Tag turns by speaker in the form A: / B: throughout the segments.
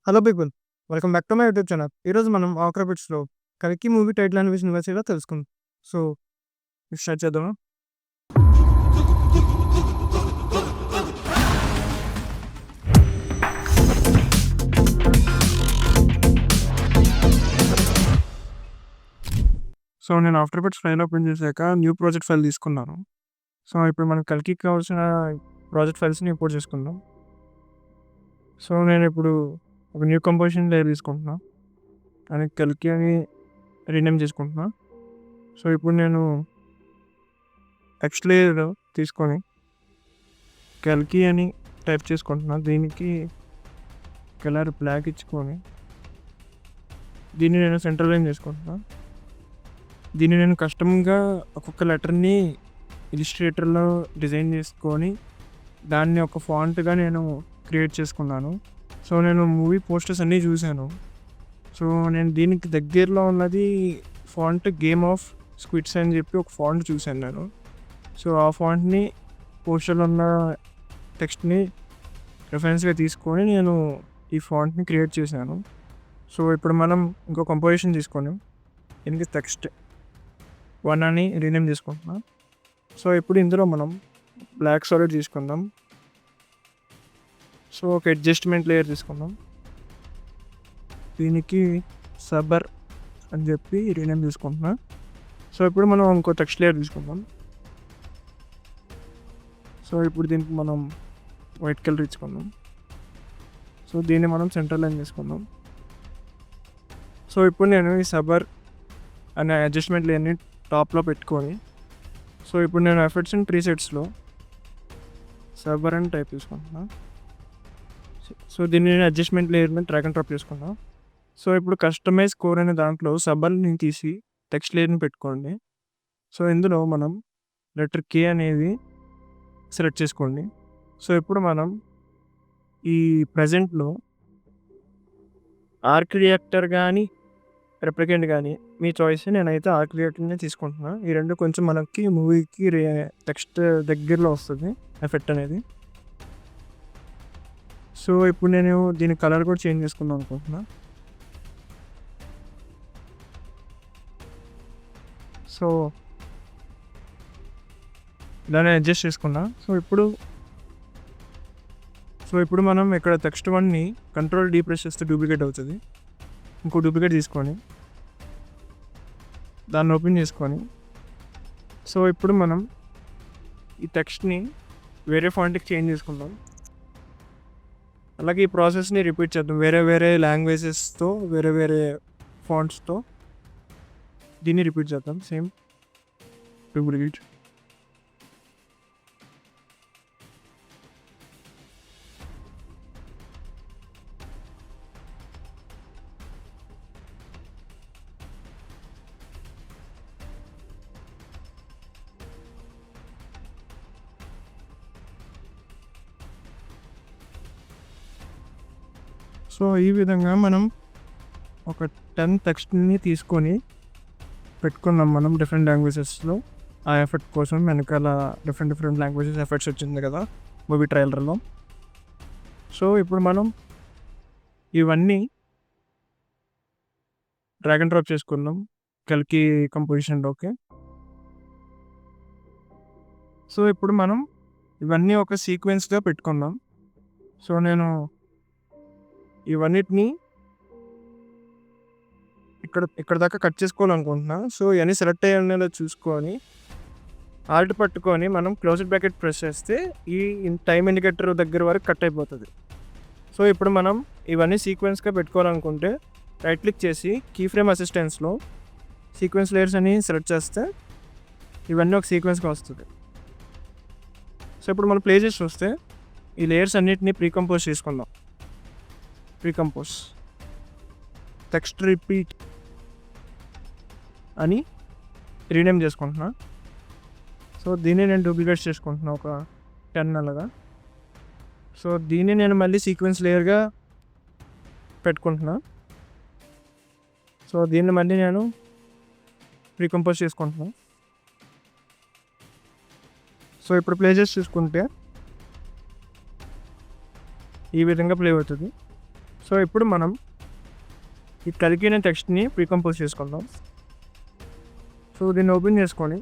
A: Hello people, welcome back to my YouTube channel. ఈరోజు మనం ఆక్రా బిట్స్లో కల్కి మూవీ టైటిల్ అనే విషయం వచ్చేలా తెలుసుకుందాం. సో స్టార్ట్ చేద్దామా? సో నేను ఆఫ్టర్ బిట్స్ ఫైల్ ఓపెన్ చేశాక న్యూ ప్రాజెక్ట్ ఫైల్ తీసుకున్నాను. సో ఇప్పుడు మనం కల్కికి కావాల్సిన ప్రాజెక్ట్ ఫైల్స్ని ఇంపోర్ట్ చేసుకుందాం. సో నేను ఇప్పుడు ఒక న్యూ కంపోజిషన్ లేయర్ తీసుకుంటున్నా అని కల్కి అని రీనేమ్ చేసుకుంటున్నా. సో ఇప్పుడు నేను టెక్స్ట్ లేయర్ తీసుకొని కల్కి అని టైప్ చేసుకుంటున్నా. దీనికి కలర్ బ్లాక్ ఇచ్చుకొని దీన్ని నేను సెంటర్ లైన్ చేసుకుంటున్నా. దీన్ని నేను కస్టమ్గా ఒక్కొక్క లెటర్ని ఇలిస్ట్రేటర్లో డిజైన్ చేసుకొని దాన్ని ఒక ఫాంట్గా నేను క్రియేట్ చేసుకున్నాను. సో నేను మూవీ పోస్టర్స్ అన్నీ చూశాను. సో నేను దీనికి దగ్గరలో ఉన్నది ఫాంట్ గేమ్ ఆఫ్ స్క్విడ్స్ అని చెప్పి ఒక ఫాంట్ చూశాను నేను. సో ఆ ఫాంట్ని పోస్టర్లో ఉన్న టెక్స్ట్ని రెఫరెన్స్గా తీసుకొని నేను ఈ ఫాంట్ని క్రియేట్ చేశాను. సో ఇప్పుడు మనం ఇంకో కంపోజిషన్ తీసుకొని దీనికి టెక్స్ట్ 1 అని రీనేమ్ చేసుకుంటున్నాం. సో ఇప్పుడు ఇందులో మనం బ్లాక్ సాలిడ్ తీసుకుందాం. సో ఒక అడ్జస్ట్మెంట్ లేయర్ తీసుకుందాం. దీనికి సబర్ అని చెప్పి రీనేమ్ తీసుకుంటున్నాం. సో ఇప్పుడు మనం ఇంకో టెక్స్ట్ లేయర్ తీసుకుందాం. సో ఇప్పుడు దీనికి మనం వైట్ కలర్ ఇచ్చుకుందాం. సో దీన్ని మనం సెంటర్ లైన్ చేసుకుందాం. సో ఇప్పుడు నేను ఈ సబర్ అనే అడ్జస్ట్మెంట్ లేయర్ని టాప్లో పెట్టుకొని సో ఇప్పుడు నేను ఎఫెక్ట్స్ అండ్ ప్రీసెట్స్లో సబర్ అని టైప్ చేసుకుంటున్నా. సో దీన్ని నేను అడ్జస్ట్మెంట్ లేయర్ మీద డ్రాగ్ అండ్ డ్రాప్ చేసుకున్నా. సో ఇప్పుడు కస్టమైజ్ కోర్ అనే దాంట్లో సబర్ని తీసి టెక్స్ట్ లేయర్ని పెట్టుకోండి. సో ఇందులో మనం లెటర్ కే అనేది సెలెక్ట్ చేసుకోండి. సో ఇప్పుడు మనం ఈ ప్రజెంట్లో ఆర్క్ రియాక్టర్ కానీ రెప్లికెంట్ కానీ మీ చాయిస్. నేనైతే ఆర్క్ రియాక్టర్నే తీసుకుంటున్నా. ఈ రెండు కొంచెం మనకి మూవీకి టెక్స్ట్ దగ్గరలో వస్తుంది ఎఫెక్ట్ అనేది. సో ఇప్పుడు నేను దీని కలర్ కూడా చేంజ్ చేసుకుందాం అనుకుంటున్నా. సో ఇలానే అడ్జస్ట్ చేసుకున్నా. సో ఇప్పుడు మనం ఇక్కడ టెక్స్ట్ 1ని కంట్రోల్ డీ ప్రెస్ చేస్తే డూప్లికేట్ అవుతుంది. ఇంకో డూప్లికేట్ తీసుకొని దాన్ని ఓపెన్ చేసుకొని సో ఇప్పుడు మనం ఈ టెక్స్ట్ని వేరే ఫాంట్కి చేంజ్ చేసుకుందాం. అలాగే ఈ ప్రాసెస్ని రిపీట్ చేద్దాం వేరే వేరే లాంగ్వేజెస్తో వేరే వేరే ఫాంట్స్తో దీన్ని రిపీట్ చేద్దాం. Same duplicate. సో ఈ విధంగా మనం ఒక 10 టెక్స్ట్ని తీసుకొని పెట్టుకున్నాం మనం డిఫరెంట్ లాంగ్వేజెస్లో. ఆ ఎఫెక్ట్ కోసం వెనకాల డిఫరెంట్ లాంగ్వేజెస్ ఎఫెక్ట్స్ వచ్చింది కదా మూవీ ట్రైలర్లో. సో ఇప్పుడు మనం ఇవన్నీ డ్రాగ్ అండ్ డ్రాప్ చేసుకున్నాం కల్కి కంపోజిషన్లోకి. సో ఇప్పుడు మనం ఇవన్నీ ఒక సీక్వెన్స్గా పెట్టుకుందాం. సో నేను ఇవన్నిటిని ఇక్కడ దాకా కట్ చేసుకోవాలనుకుంటున్నా. సో ఇవన్నీ సెలెక్ట్ అయ్యేలా చూసుకొని ఆల్ట్ పట్టుకొని మనం క్లోజ్ బ్రాకెట్ ప్రెస్ చేస్తే ఈ టైం ఇండికేటర్ దగ్గర వరకు కట్ అయిపోతుంది. సో ఇప్పుడు మనం ఇవన్నీ సీక్వెన్స్గా పెట్టుకోవాలనుకుంటే రైట్ క్లిక్ చేసి కీ ఫ్రేమ్ అసిస్టెన్స్లో సీక్వెన్స్ లేయర్స్ అని సెలెక్ట్ చేస్తే ఇవన్నీ ఒక సీక్వెన్స్గా వస్తుంది. సో ఇప్పుడు మనం ప్లే చేసి చూస్తే ఈ లేయర్స్ అన్నిటిని ప్రీకంపోజ్ చేసుకుందాం. ప్రీకంపోజ్ టెక్స్ట్ రిపీట్ అని రీనేమ్ చేసుకుంటున్నా. సో దీన్ని నేను డూప్లికేట్ చేసుకుంటున్నా ఒక 10 అలాగా. సో దీన్ని నేను మళ్ళీ సీక్వెన్స్ లేయర్గా పెట్టుకుంటున్నా. సో దీన్ని మళ్ళీ నేను ప్రీకంపోజ్ చేసుకుంటున్నా. సో ఇప్పుడు ప్లే చేసి చూసుకుంటే ఈ విధంగా ప్లే అవుతుంది. సో ఇప్పుడు మనం ఈ కలిగిన టెక్స్ట్ని ప్రీకంపోజ్ చేసుకుందాం. సో దీన్ని ఓపెన్ చేసుకొని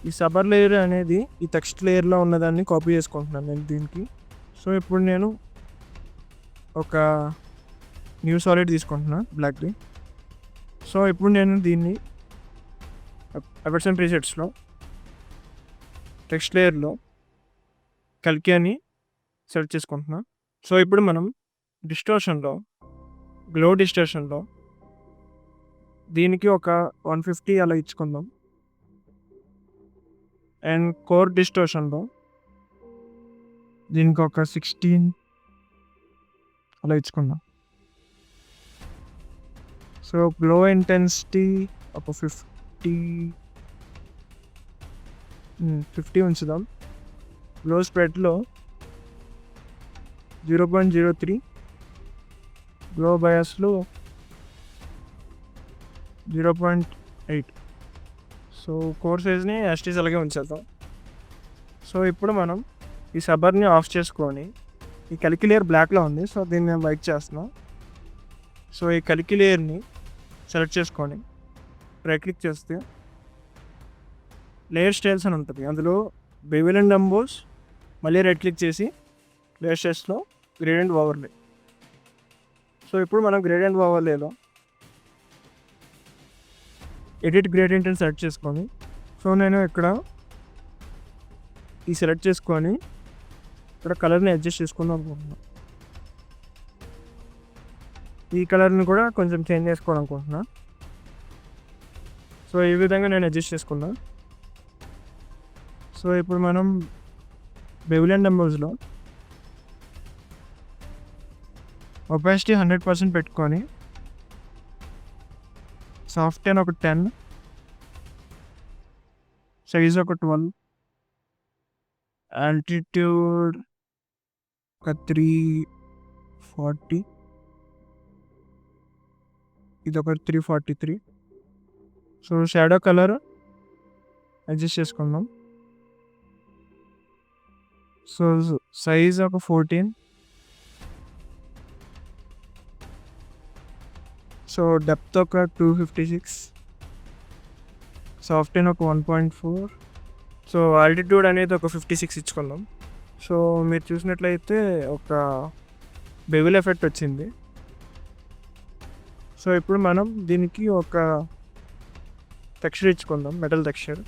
A: ఈ సబర్ లేయర్ అనేది ఈ టెక్స్ట్ లేయర్లో ఉన్నదాన్ని కాపీ చేసుకుంటున్నాను నేను దీనికి. సో ఇప్పుడు నేను ఒక న్యూ సాలిడ్ తీసుకుంటున్నాను బ్లాక్ది. సో ఇప్పుడు నేను దీన్ని ఎఫెక్ట్స్ అండ్ ప్రీసెట్స్లో టెక్స్ట్ లేయర్లో కలికి అని సెలెక్ట్ చేసుకుంటున్నాను. సో ఇప్పుడు మనం డిస్టోర్షన్లో గ్లో డిస్టోర్షన్లో దీనికి ఒక 150 అలా ఇచ్చుకుందాం. అండ్ కోర్ డిస్టోర్షన్లో దీనికి ఒక 16 అలా ఇచ్చుకుందాం. సో గ్లో ఇంటెన్సిటీ ఒక 50 ఉంచుదాం. గ్లో స్ప్రెడ్లో 0.03, గ్లో బయాస్లో 0.8. సో కోర్ సైజ్ని యాస్టీస్ అలాగే ఉంచేద్దాం. సో ఇప్పుడు మనం ఈ సబర్ని ఆఫ్ చేసుకొని ఈ కలికి లేయర్ బ్లాక్లో ఉంది. సో దీన్ని నేను వైట్ చేస్తున్నాం. సో ఈ కలికి లేయర్ని సెలెక్ట్ చేసుకొని రైట్ క్లిక్ చేస్తే లేయర్ స్టైల్స్ అని ఉంటుంది. అందులో బెవెల్ అండ్ డంబోస్ మళ్ళీ రైట్ క్లిక్ చేసి లేయర్ స్టైల్స్లో గ్రేడియంట్ ఓవర్లే. సో ఇప్పుడు మనం గ్రేడియంట్ ఓవర్లేలో ఎడిట్ గ్రేడియంట్ అని సెలెక్ట్ చేసుకొని సో నేను ఇక్కడ ఈ సెలెక్ట్ చేసుకొని ఇక్కడ కలర్ని అడ్జస్ట్ చేసుకుందాం అనుకుంటున్నాను. ఈ కలర్ని కూడా కొంచెం చేంజ్ చేసుకోవాలనుకుంటున్నా. సో ఈ విధంగా నేను అడ్జస్ట్ చేసుకున్నా. సో ఇప్పుడు మనం బెవెల్ అండ్ డంబోస్లో ఒపాసిటీ 100% పెట్టుకొని సాఫ్ట్ టెన్ ఒక 10, సైజ్ ఒక 12, ఆల్టిట్యూడ్ ఒక 340, ఇది ఒక 343. సో షాడో కలర్ అడ్జస్ట్ చేసుకుందాం. సో సైజ్ ఒక 14, సో డెప్త్ ఒక 256, సాఫ్ట్ టెన్ ఒక 1.4. సో ఆల్టిట్యూడ్ అనేది ఒక 56 ఇచ్చుకుందాం. సో మీరు చూసినట్లయితే ఒక బెవెల్ ఎఫెక్ట్ వచ్చింది. సో ఇప్పుడు మనం దీనికి ఒక టెక్స్చర్ ఇచ్చుకుందాం, మెటల్ టెక్స్చర్.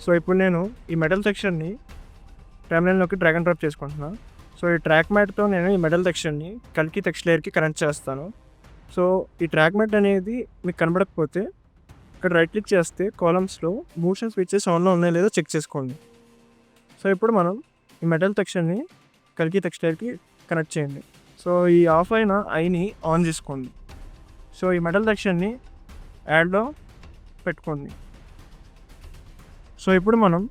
A: సో ఇప్పుడు నేను ఈ మెటల్ టెక్స్చర్ని టైమ్లైన్లోకి డ్రాగ్ అండ్ డ్రాప్ చేసుకుంటున్నాను. సో ఈ ట్రాక్ మ్యాట్తో నేను ఈ మెటల్ టెక్స్చర్ని కలికి టెక్స్ట్ లేయర్కి కనెక్ట్ చేస్తాను. సో ఈ ట్రాక్ మ్యాట్ అనేది మీకు కనబడకపోతే ఇక్కడ రైట్ క్లిక్ చేస్తే కాలమ్స్లో మోషన్ స్విచెస్ ఆన్లో ఉన్నాయో లేదో చెక్ చేసుకోండి. సో ఇప్పుడు మనం ఈ మెటల్ టెక్స్చర్ని కలికి టెక్స్ట్ లేయర్కి కనెక్ట్ చేయండి. సో ఈ ఆఫ్ అయిన ఐని ఆన్ చేసుకోండి. సో ఈ మెటల్ టెక్స్చర్ని యాడ్లో పెట్టుకోండి. సో ఇప్పుడు మనం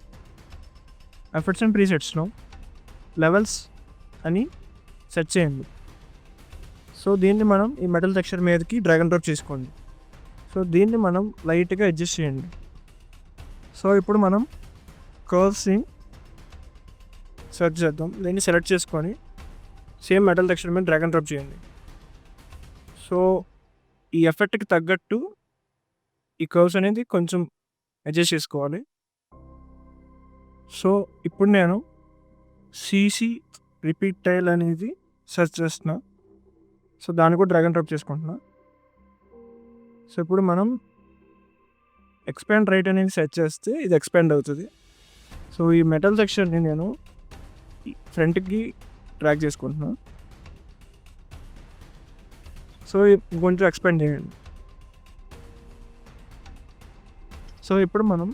A: ఎఫెక్ట్స్ అండ్ ప్రీసెట్స్లో లెవెల్స్ అని సెట్ చేయండి. సో దీన్ని మనం ఈ మెటల్ టెక్స్చర్ మీదకి డ్రాగ్ అండ్ డ్రాప్ చేసుకోండి. సో దీన్ని మనం లైట్గా అడ్జస్ట్ చేయండి. సో ఇప్పుడు మనం కర్వ్స్ని సెర్చ్ చేద్దాం. దీన్ని సెలెక్ట్ చేసుకొని సేమ్ మెటల్ టెక్స్చర్ మీద డ్రాగ్ అండ్ డ్రాప్ చేయండి. సో ఈ ఎఫెక్ట్కి తగ్గట్టు ఈ కర్వ్స్ అనేది కొంచెం అడ్జస్ట్ చేసుకోవాలి. సో ఇప్పుడు నేను సీసీ రిపీట్ టైల్ అనేది సెర్చ్ చేస్తున్నా. సో దాన్ని కూడా డ్రాగ్ అండ్ డ్రాప్ చేసుకుంటున్నా. సో ఇప్పుడు మనం ఎక్స్పాండ్ రైట్ అనేది సెర్చ్ చేస్తే ఇది ఎక్స్పాండ్ అవుతుంది. సో ఈ మెటల్ టెక్స్చర్ని నేను ఫ్రంట్కి డ్రాగ్ చేసుకుంటున్నా. సో కొంచెం ఎక్స్పాండ్ చేయండి. సో ఇప్పుడు మనం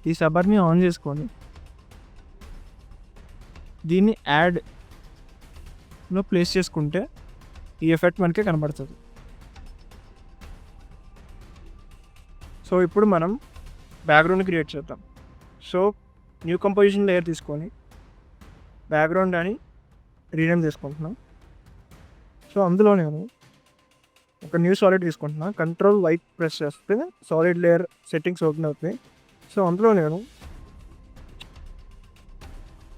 A: ఈ సబర్ని ఆన్ చేసుకొని దీన్ని యాడ్లో ప్లేస్ చేసుకుంటే ఈ ఎఫెక్ట్ మనకే కనబడుతుంది. సో ఇప్పుడు మనం బ్యాక్గ్రౌండ్ క్రియేట్ చేద్దాం. సో న్యూ కంపోజిషన్ లేయర్ తీసుకొని బ్యాక్గ్రౌండ్ అని రీనేమ్ చేసుకుంటున్నాం. సో అందులో నేను ఒక న్యూ సాలిడ్ తీసుకుంటున్నా. కంట్రోల్ వైట్ ప్రెస్ చేస్తే సాలిడ్ లేయర్ సెట్టింగ్స్ ఓపెన్ అవుతాయి. సో అందులో నేను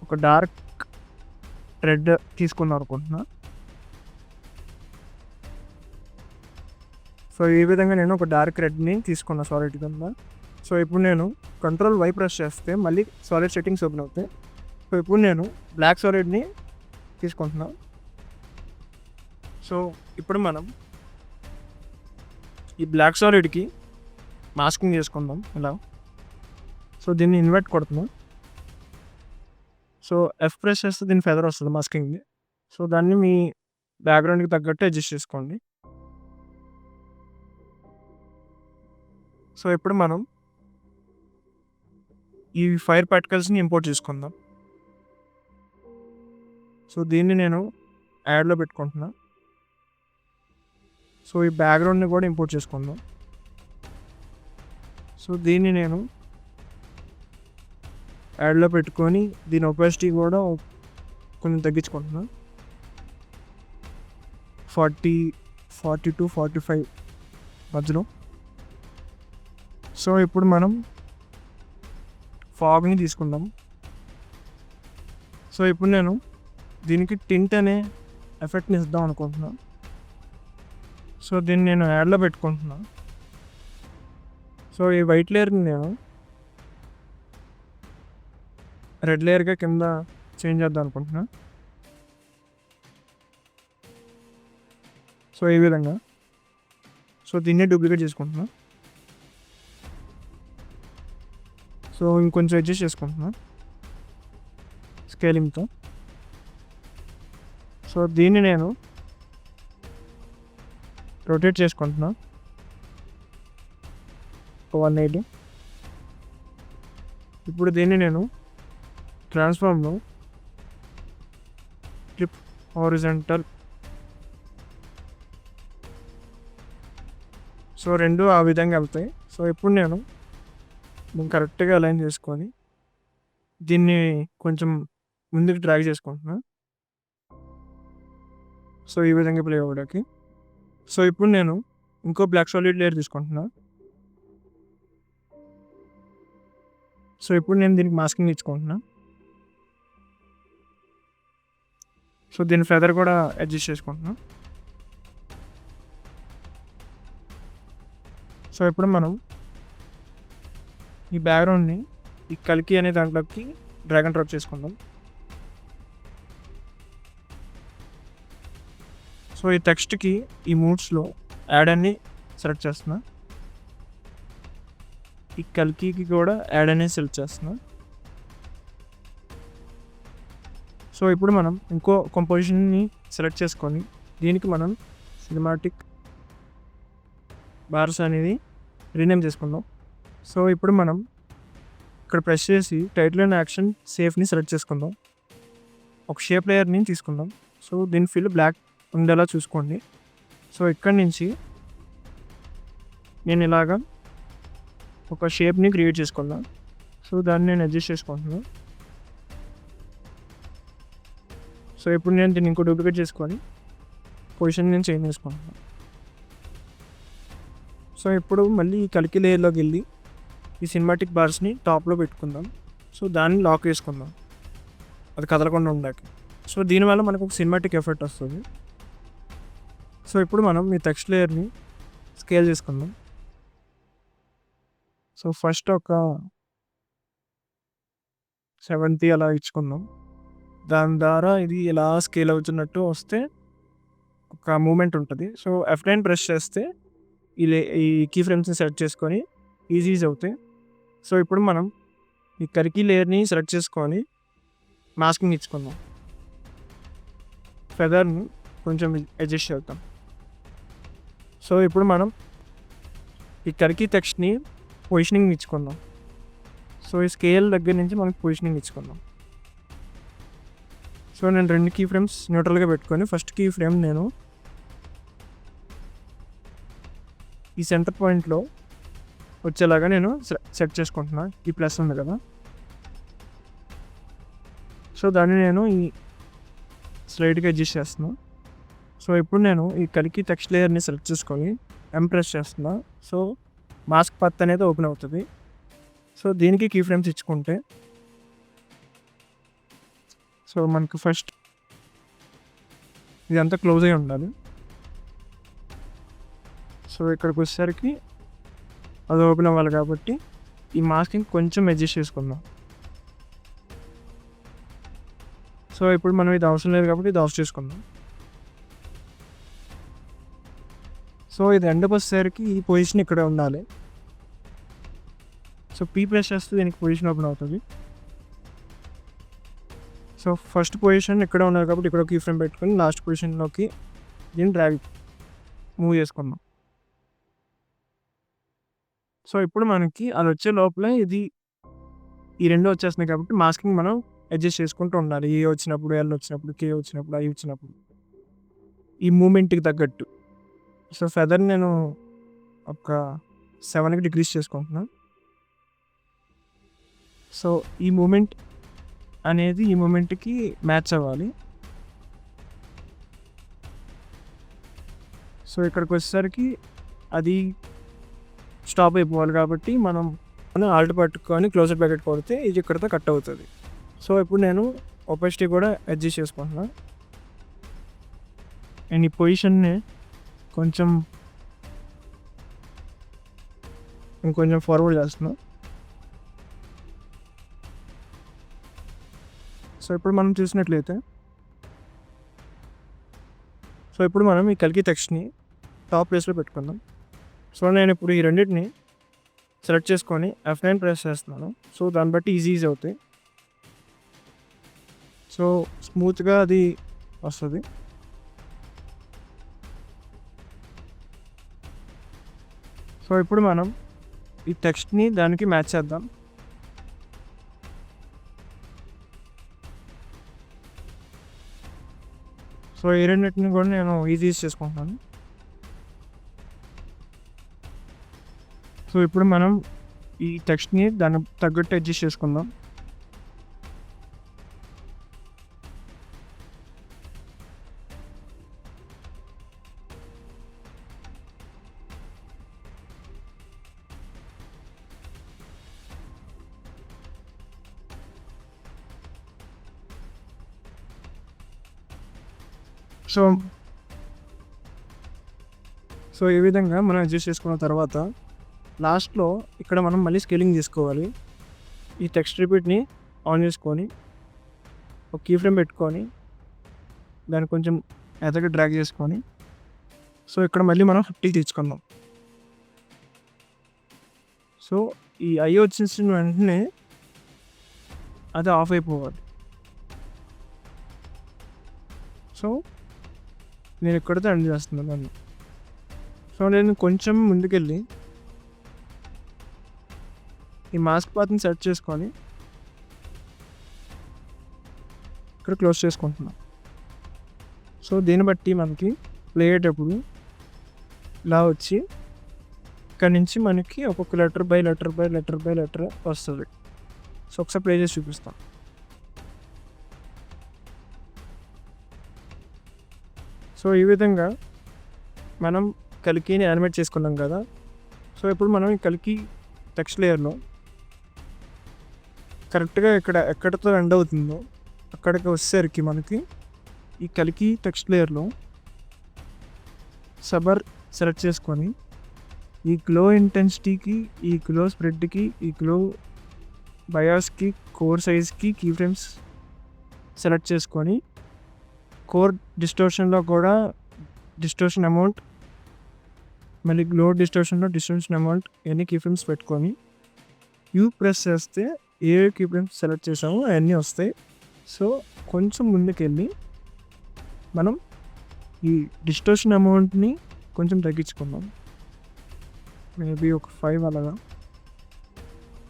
A: ఒక డార్క్ రెడ్ తీసుకుందాం అనుకుంటున్నా. సో ఈ విధంగా నేను ఒక డార్క్ రెడ్ని తీసుకున్నా సాలిడ్ కింద. సో ఇప్పుడు నేను కంట్రోల్ వై ప్రెస్ చేస్తే మళ్ళీ సాలిడ్ సెట్టింగ్స్ ఓపెన్ అవుతాయి. సో ఇప్పుడు నేను బ్లాక్ సాలిడ్ని తీసుకుంటున్నా. సో ఇప్పుడు మనం ఈ బ్లాక్ సాలిడ్కి మాస్కింగ్ చేసుకుందాం ఇలా. సో దీన్ని ఇన్వర్ట్ కొడుతున్నాం. సో ఎఫ్ ప్రెస్ చేస్తే దీని ఫెదర్ వస్తుంది మాస్కింగ్ది. సో దాన్ని మీ బ్యాక్గ్రౌండ్కి తగ్గట్టు అడ్జస్ట్ చేసుకోండి. సో ఇప్పుడు మనం ఈ ఫైర్ పార్టికల్స్ని ఇంపోర్ట్ చేసుకుందాం. సో దీన్ని నేను యాడ్లో పెట్టుకుంటున్నా. సో ఈ బ్యాక్గ్రౌండ్ని కూడా ఇంపోర్ట్ చేసుకుందాం. సో దీన్ని నేను యాడ్లో పెట్టుకొని దీని ఒపాసిటీ కూడా కొంచెం తగ్గించుకుంటున్నా. 40 to 45 మధ్యలో. సో ఇప్పుడు మనం ఫాగ్ని తీసుకుందాం. సో ఇప్పుడు నేను దీనికి టింట్ అనే ఎఫెక్ట్ని ఇద్దాం అనుకుంటున్నాను. సో దీన్ని నేను యాడ్లో పెట్టుకుంటున్నాను. సో ఈ వైట్ లేయర్ని నేను రెడ్ లేయర్గా కింద చేంజ్ చేద్దాం అనుకుంటున్నా. సో ఈ విధంగా. సో దీన్నే డూప్లికేట్ చేసుకుంటున్నా. సో ఇంకొంచెం అడ్జస్ట్ చేసుకుంటున్నా స్కేలింగ్తో. సో దీన్ని నేను రొటేట్ చేసుకుంటున్నా 180. ఇప్పుడు దీన్ని నేను ట్రాన్స్ఫార్మ్లో క్లిప్ హారిజాంటల్. సో రెండు ఆ విధంగా వెళ్తాయి. సో ఇప్పుడు నేను కరెక్ట్గా అలైన్ చేసుకొని దీన్ని కొంచెం ముందుకు డ్రాగ్ చేసుకుంటున్నా. సో ఈ విధంగా ప్లే అవ్వడానికి. సో ఇప్పుడు నేను ఇంకో బ్లాక్ సాలిడ్ లేయర్ తీసుకుంటున్నా. సో ఇప్పుడు నేను దీనికి మాస్కింగ్ ఇచ్చుకుంటున్నా. సో దీని ఫెదర్ కూడా అడ్జస్ట్ చేసుకుంటున్నా. సో ఇప్పుడు మనం ఈ బ్యాక్గ్రౌండ్ని ఈ కల్కి అనే దాంట్లోకి డ్రాగ్ అండ్ డ్రాప్ చేసుకుందాం. సో ఈ టెక్స్ట్కి ఈ మూడ్స్లో యాడ్ అని సెలెక్ట్ చేస్తున్నా. ఈ కల్కీకి కూడా యాడ్ అనేది సెలెక్ట్ చేస్తున్నా. సో ఇప్పుడు మనం ఇంకో కంపోజిషన్ని సెలెక్ట్ చేసుకొని దీనికి మనం సినిమాటిక్ బార్స్ అనేది రీనేమ్ చేసుకుందాం. సో ఇప్పుడు మనం ఇక్కడ ప్రెస్ చేసి టైటిల్ అండ్ యాక్షన్ సేఫ్ని సెలెక్ట్ చేసుకుందాం. ఒక షేప్ లేయర్ని తీసుకుందాం. సో దీని ఫిల్ బ్లాక్ ఉండేలా చూసుకోండి. సో ఇక్కడి నుంచి నేను ఇలాగా ఒక షేప్ని క్రియేట్ చేసుకుందాం. సో దాన్ని నేను అడ్జస్ట్ చేసుకుంటున్నాను. సో ఇప్పుడు నేను దీన్ని ఇంకో డూప్లికేట్ చేసుకొని పొజిషన్ నేను చేంజ్ చేసుకుంటున్నాను. సో ఇప్పుడు మళ్ళీ ఈ కలికి లేయర్లోకి వెళ్ళి ఈ సినిమాటిక్ బార్స్ని టాప్లో పెట్టుకుందాం. సో దాన్ని లాక్ చేసుకుందాం అది కదలకుండా ఉండడానికి. సో దీనివల్ల మనకు ఒక సినిమాటిక్ ఎఫెక్ట్ వస్తుంది. సో ఇప్పుడు మనం ఈ టెక్స్ట్ లేయర్ని స్కేల్ చేసుకుందాం. సో ఫస్ట్ ఒక 70 అలా ఇచ్చుకుందాం. దాని ద్వారా ఇది ఇలా స్కేల్ అవుతున్నట్టు వస్తే ఒక మూమెంట్ ఉంటుంది. సో F9 ప్రెస్ చేస్తే ఈ కీ ఫ్రేమ్స్ని సెలెక్ట్ చేసుకొని ఈజీ అవుతాయి. సో ఇప్పుడు మనం ఈ కర్కీ లేయర్ని సెలెక్ట్ చేసుకొని మాస్కింగ్ ఇచ్చుకుందాం. ఫెదర్ని కొంచెం అడ్జస్ట్ చేద్దాం. సో ఇప్పుడు మనం ఈ కర్కీ టెక్స్ట్ని పొజిషనింగ్ ఇచ్చుకుందాం. సో ఈ స్కేల్ దగ్గర నుంచి మనకి పొజిషనింగ్ ఇచ్చుకుందాం. సో నేను 2 కీ ఫ్రేమ్స్ న్యూట్రల్గా పెట్టుకొని ఫస్ట్ కీ ఫ్రేమ్ నేను ఈ సెంటర్ పాయింట్లో వచ్చేలాగా నేను సెట్ చేసుకుంటున్నా. ఈ ప్లస్ ఉంది కదా, సో దాన్ని నేను ఈ స్లైడ్గా అడ్జస్ట్ చేస్తున్నా. సో ఇప్పుడు నేను ఈ కలికి టెక్స్ట్ లేయర్ని సెలెక్ట్ చేసుకొని M ప్రెస్ చేస్తున్నా. సో మాస్క్ పత్ అనేది ఓపెన్ అవుతుంది. సో దీనికి కీ ఫ్రేమ్స్ ఇచ్చుకుంటే సో మనకు ఫస్ట్ ఇదంతా క్లోజ్ అయి ఉండాలి. సో ఇక్కడికి వచ్చేసరికి అది ఓపెన్ అవ్వాలి కాబట్టి ఈ మాస్కింగ్ కొంచెం అడ్జస్ట్ చేసుకుందాం. సో ఇప్పుడు మనం ఇది అవసరం లేదు కాబట్టి ఇది ఆఫ్ చేసుకుందాం. సో ఇది ఎండకు వచ్చేసరికి ఈ పొజిషన్ ఇక్కడ ఉండాలి. సో పీ ప్రెస్ చేస్తే దీనికి పొజిషన్ ఓపెన్ అవుతుంది. సో ఫస్ట్ పొజిషన్ ఇక్కడ ఉన్నది కాబట్టి ఇక్కడ కీ ఫ్రేమ్ పెట్టుకొని లాస్ట్ పొజిషన్లోకి దీన్ని డ్రాగ్ మూవ్ చేసుకుందాం. సో ఇప్పుడు మనకి అది వచ్చే లోపల ఇది ఈ రెండు వచ్చేస్తున్నాయి కాబట్టి మాస్కింగ్ మనం అడ్జస్ట్ చేసుకుంటూ ఉండాలి. ఏ వచ్చినప్పుడు, ఎల్ వచ్చినప్పుడు, కే వచ్చినప్పుడు, ఐ వచ్చినప్పుడు ఈ మూమెంట్కి తగ్గట్టు. సో ఫెదర్ నేను ఒక 7కి డిక్రీస్ చేసుకుంటున్నాను. సో ఈ మూమెంట్ అనేది ఈ మూమెంట్కి మ్యాచ్ అవ్వాలి. సో ఇక్కడికి వచ్చేసరికి అది స్టాప్ అయిపోవాలి కాబట్టి మనం ఆల్ట్ పట్టుకొని క్లోజర్ బ్రాకెట్ కొడితే ఇది ఇక్కడితో కట్ అవుతుంది. సో ఇప్పుడు నేను ఒపాసిటీ కూడా అడ్జస్ట్ చేసుకుంటున్నాను. అండ్ ఈ పొజిషన్ని ఇంకొంచెం ఫార్వర్డ్ చేస్తున్నాను. సో ఇప్పుడు మనం చూసినట్లయితే ఇప్పుడు మనం ఈ కల్కి టెక్స్ట్ని టాప్ ప్లేస్లో పెట్టుకుందాం. సో నేను ఇప్పుడు ఈ రెండింటిని సెలెక్ట్ చేసుకొని F9 ప్రెస్ చేస్తున్నాను. సో దాన్ని బట్టి ఈజీ అవుతాయి. సో స్మూత్గా అది వస్తుంది. సో ఇప్పుడు మనం ఈ టెక్స్ట్ని దానికి మ్యాచ్ చేద్దాం. సో ఈ రెండింటిని కూడా నేను ఈజీ చేసుకుంటున్నాను. సో ఇప్పుడు మనం ఈ టెక్స్ట్ని దానికి తగ్గట్టు అడ్జస్ట్ చేసుకుందాం. సో ఈ విధంగా మనం అడ్జస్ట్ చేసుకున్న తర్వాత లాస్ట్లో ఇక్కడ మనం మళ్ళీ స్కేలింగ్ చేసుకోవాలి. ఈ టెక్స్ట్ రిపీట్ని ఆన్ చేసుకొని ఒక కీ ఫ్రేమ్ పెట్టుకొని దాన్ని కొంచెం ఎదగా డ్రాగ్ చేసుకొని సో ఇక్కడ మళ్ళీ మనం 50 తెచ్చుకుందాం. సో ఈ ఐ వచ్చేసిన వెంటనే అది ఆఫ్ అయిపోవాలి. సో నేను ఇక్కడితో ఎండ్ చేస్తున్నాను. సో నేను కొంచెం ముందుకెళ్ళి ఈ మాస్క్ పాత్ని సెట్ చేసుకొని ఇక్కడ క్లోజ్ చేసుకుంటున్నాం. సో దీన్ని బట్టి మనకి ప్లే అయ్యేటప్పుడు ఇలా వచ్చి ఇక్కడ నుంచి మనకి ఒక్కొక్క letter by letter by letter by letter వస్తుంది. సో ఒకసారి ప్లే చేసి చూపిస్తాం. సో ఈ విధంగా మనం కల్కిని యానిమేట్ చేసుకున్నాం కదా. సో ఇప్పుడు మనం ఈ కల్కి టెక్స్ట్ లేయర్లో కరెక్ట్గా ఎక్కడితో ఎండ్ అవుతుందో అక్కడికి వచ్చేసరికి మనకి ఈ కల్కి టెక్స్ట్ లేయర్లో సబర్ సెలెక్ట్ చేసుకొని ఈ గ్లో ఇంటెన్సిటీకి, ఈ గ్లో స్ప్రెడ్కి, ఈ గ్లో బయాస్కి, కోర్ సైజ్కి కీ ఫ్రేమ్స్ సెలెక్ట్ చేసుకొని కోర్ డిస్టోర్షన్లో కూడా డిస్టోర్షన్ అమౌంట్, మళ్ళీ గ్లో డిస్టోర్షన్ అమౌంట్ ఎన్ని కీ ఫ్రేమ్స్ పెట్టుకొని యూ ప్రెస్ చేస్తే ఏ కీ ఫ్రేమ్స్ సెలెక్ట్ చేసామో అవన్నీ వస్తాయి. సో కొంచెం ముందుకెళ్ళి మనం ఈ డిస్టోర్షన్ అమౌంట్ని కొంచెం తగ్గించుకుందాం, మేబీ ఒక 5 అలాగా.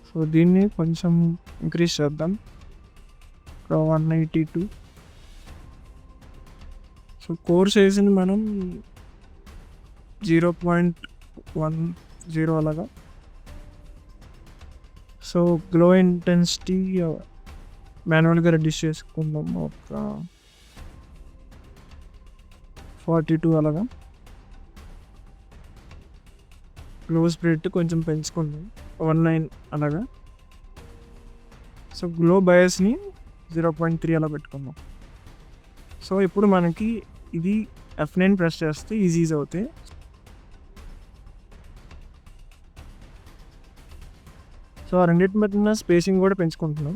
A: సో దీన్ని కొంచెం ఇంక్రీజ్ చేద్దాం, 192. సో కోర్ సైజ్ని మనం 0.10 అలాగా. సో గ్లో ఇంటెన్సిటీ మాన్యువల్గా రెడ్యూస్ చేసుకుందాం, ఒక 42 అలాగా. గ్లో స్ప్రెడ్ కొంచెం పెంచుకుందాం, 19 అలాగా. సో గ్లో బయాస్ని 0.3 అలా పెట్టుకుందాం. సో ఇప్పుడు మనకి ఇది F9 ప్రెస్ చేస్తే ఈజీ అవుతాయి. సో ఆ రెండింటి మధ్యన స్పేసింగ్ కూడా పెంచుకుంటున్నాం.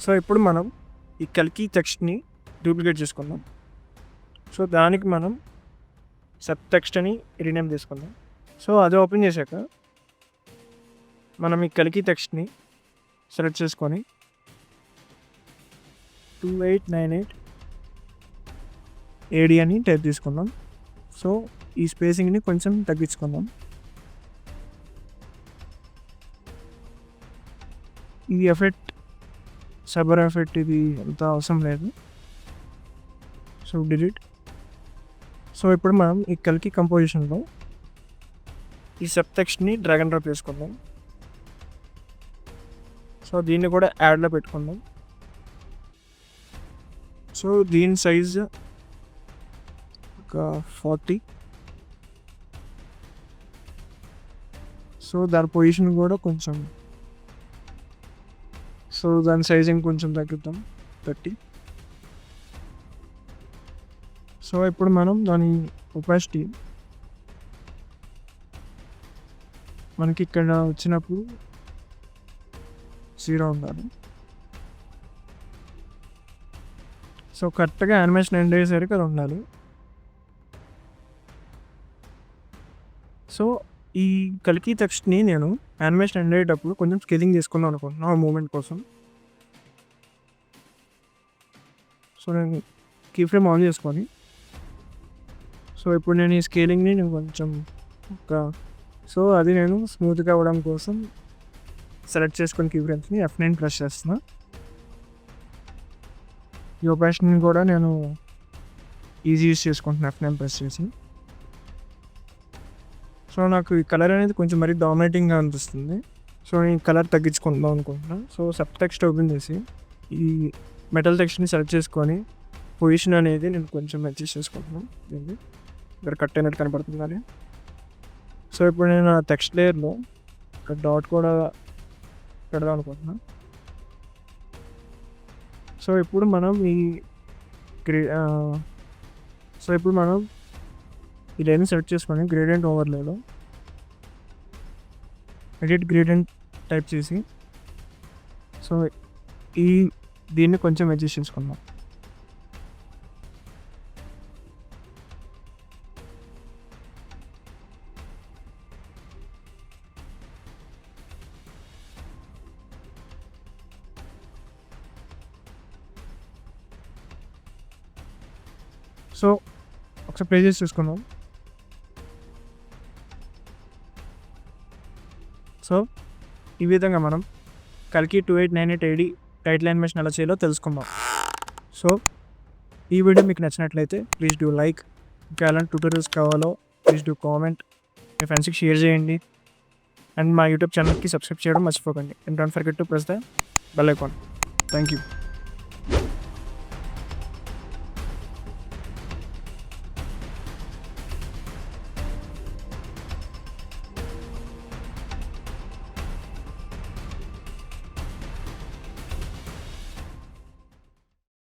A: సో ఇప్పుడు మనం ఈ కల్కి టెక్స్ట్ని డూప్లికేట్ చేసుకుందాం. సో దానికి మనం సబ్ టెక్స్ట్ అని రీనేమ్ చేసుకుందాం. సో అది ఓపెన్ చేశాక మనం ఈ కల్కి టెక్స్ట్ని సెలెక్ట్ చేసుకొని 2898 AD అని టైప్ తీసుకుందాం. సో ఈ స్పేసింగ్ని కొంచెం తగ్గించుకుందాం. ఈ ఎఫెక్ట్ సబర్ ఎఫెక్ట్ ఇది అంత అవసరం లేదు. So delete. సో ఇప్పుడు మనం ఈ కల్కి కంపోజిషన్లో ఈ సబ్ టెక్స్ట్ని డ్రాగ్ అండ్ డ్రాప్ చేసుకుందాం. సో దీన్ని కూడా యాడ్లో పెట్టుకుందాం. సో దీని సైజ్ ఒక 40. సో దాని పొజిషన్ కూడా కొంచెం, సో దాని సైజింగ్ కొంచెం తగ్గిద్దాం 30. సో ఇప్పుడు మనం దాని ఒపాసిటీ మనకి ఇక్కడ వచ్చినప్పుడు 0 ఉండాలి. సో కరెక్ట్గా యానిమేషన్ ఎండ్ అయ్యేసరికి అది ఉండాలి. సో ఈ కల్కి టెక్స్ట్ని నేను యానిమేషన్ ఎండ్ అయ్యేటప్పుడు కొంచెం స్కేలింగ్ చేసుకుందాం అనుకుంటున్నాను ఆ మూమెంట్ కోసం. సో నేను కీ ఫ్రేమ్ ఆన్ చేసుకొని, సో ఇప్పుడు నేను ఈ స్కేలింగ్ని నేను కొంచెం సో అది నేను స్మూత్గా అవ్వడం కోసం సెలెక్ట్ చేసుకొని కీ ఫ్రేమ్స్ని F9 ప్రెస్ చేస్తున్నా. ఈ ఒపాసిటీని కూడా నేను ఈజీ యూస్ చేసుకుంటున్నాను F9 ప్రెస్ చేసి. సో నాకు ఈ కలర్ అనేది కొంచెం మరీ డామినేటింగ్గా అనిపిస్తుంది. సో నేను కలర్ తగ్గించుకుందాం అనుకుంటున్నాను. సో సబ్ టెక్స్ట్ ఓపెన్ చేసి ఈ మెటల్ టెక్స్ట్ని సెలెక్ట్ చేసుకొని పొజిషన్ అనేది నేను కొంచెం అడ్జస్ట్ చేసుకుంటున్నాను. దీన్ని ఇక్కడ కట్ అయినట్టు కనపడుతుంది కానీ. సో ఇప్పుడు నేను ఆ టెక్స్ట్ లేయర్లో ఇక్కడ డాట్ కూడా పెడదాం అనుకుంటున్నాను. సో ఇప్పుడు మనం ఈ లైన్ సెలెక్ట్ చేసుకొని గ్రేడియంట్ ఓవర్లేలో ఎడిట్ గ్రేడియంట్ టైప్ చేసి, సో దీన్ని కొంచెం అడ్జస్ట్ చేసుకుందాం. సో ఒకసారి ప్లే చేసి చూసుకుందాం. సో ఈ విధంగా మనం కల్కి 2898 AD టైటిల్ యానిమేషన్ ఎలా చేయాలో తెలుసుకుందాం. సో ఈ వీడియో మీకు నచ్చినట్లయితే ప్లీజ్ డూ లైక్. ఇంకా ఎలాంటి ట్యూటోరియల్స్ కావాలో ప్లీజ్ డూ కామెంట్. మీ ఫ్రెండ్స్కి షేర్ చేయండి. అండ్ మా యూట్యూబ్ ఛానల్కి సబ్స్క్రైబ్ చేయడం మర్చిపోకండి. And don't forget to press the bell icon. Thank you.